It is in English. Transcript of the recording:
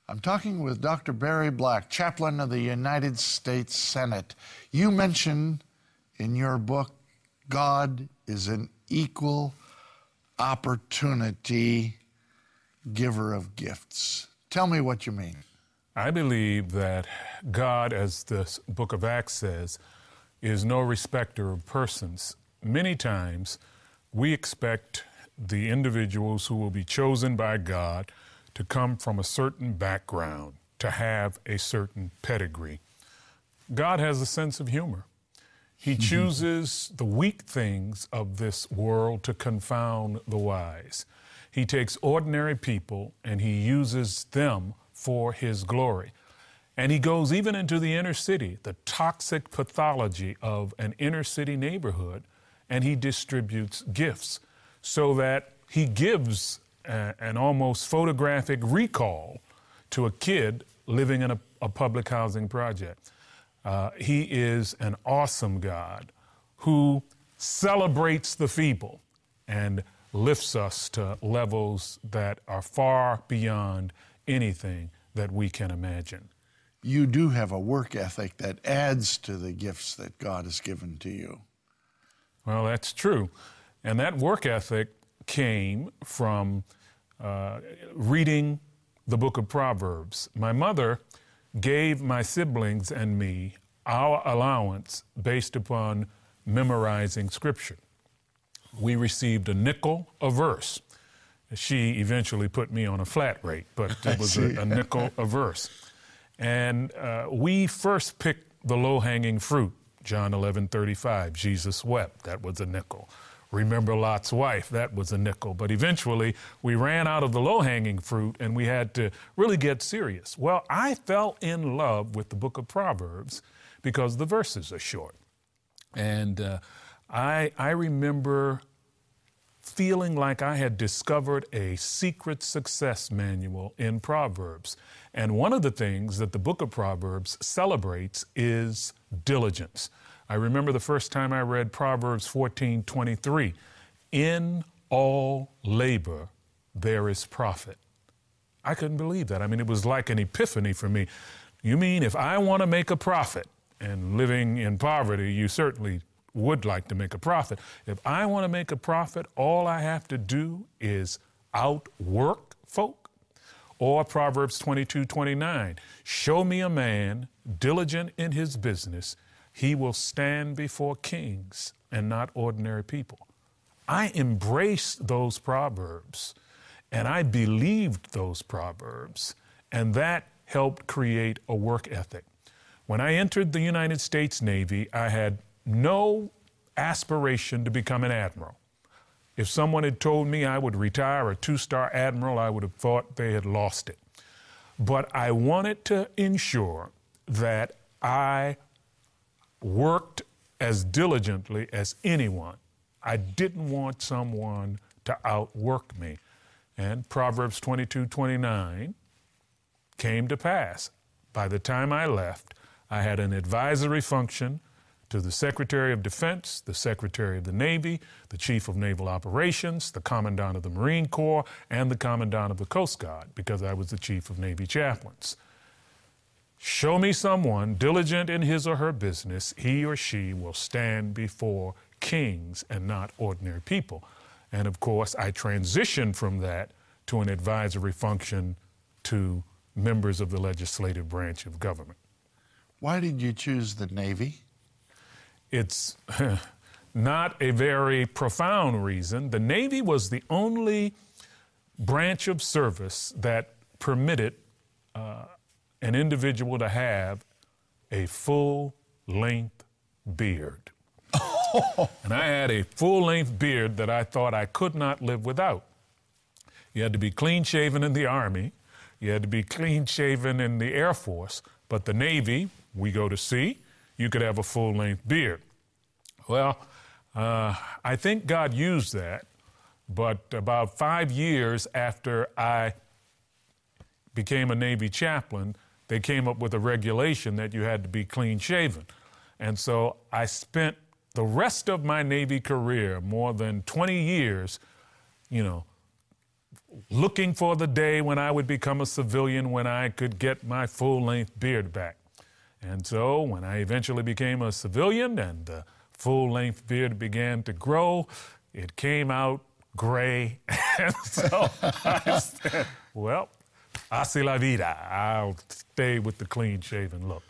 I'm talking with Dr. Barry Black, chaplain of the United States Senate. You mention in your book, God is an equal opportunity giver of gifts. Tell me what you mean. I believe that God, as the book of Acts says, is no respecter of persons. Many times we expect the individuals who will be chosen by God to come from a certain background, to have a certain pedigree. God has a sense of humor. He chooses the weak things of this world to confound the wise. He takes ordinary people and he uses them for his glory. And he goes even into the inner city, the toxic pathology of an inner city neighborhood, and he distributes gifts so that he gives an almost photographic recall to a kid living in a public housing project. He is an awesome God who celebrates the feeble and lifts us to levels that are far beyond anything that we can imagine. You do have a work ethic that adds to the gifts that God has given to you. Well, that's true. And that work ethic came from reading the book of Proverbs. My mother gave my siblings and me our allowance based upon memorizing Scripture. We received a nickel a verse. She eventually put me on a flat rate, but it was a nickel a verse. And we first picked the low-hanging fruit. John 11:35, Jesus wept. That was a nickel. Remember Lot's wife, that was a nickel. But eventually, we ran out of the low-hanging fruit, and we had to really get serious. Well, I fell in love with the book of Proverbs because the verses are short. And I remember feeling like I had discovered a secret success manual in Proverbs. And one of the things that the book of Proverbs celebrates is diligence. I remember the first time I read Proverbs 14:23. In all labor, there is profit. I couldn't believe that. I mean, it was like an epiphany for me. You mean if I want to make a profit, and living in poverty, you certainly would like to make a profit. If I want to make a profit, all I have to do is outwork folk. Or Proverbs 22:29, show me a man diligent in his business, he will stand before kings and not ordinary people. I embraced those proverbs and I believed those proverbs, and that helped create a work ethic. When I entered the United States Navy, I had no aspiration to become an admiral. If someone had told me I would retire a two-star admiral, I would have thought they had lost it. But I wanted to ensure that I worked as diligently as anyone. I didn't want someone to outwork me. And Proverbs 22:29 came to pass. By the time I left, I had an advisory function to the Secretary of Defense, the Secretary of the Navy, the Chief of Naval Operations, the Commandant of the Marine Corps, and the Commandant of the Coast Guard, because I was the Chief of Navy Chaplains. Show me someone diligent in his or her business, he or she will stand before kings and not ordinary people. And of course, I transitioned from that to an advisory function to members of the legislative branch of government. Why did you choose the Navy? It's not a very profound reason. The Navy was the only branch of service that permitted an individual to have a full-length beard. And I had a full-length beard that I thought I could not live without. You had to be clean-shaven in the Army. You had to be clean-shaven in the Air Force. But the Navy, we go to sea, you could have a full-length beard. Well, I think God used that, but about 5 years after I became a Navy chaplain, they came up with a regulation that you had to be clean-shaven. And so I spent the rest of my Navy career, more than 20 years, looking for the day when I would become a civilian, when I could get my full-length beard back. And so when I eventually became a civilian and the full-length beard began to grow, it came out gray. And so I said, well, así la vida. I'll stay with the clean-shaven look.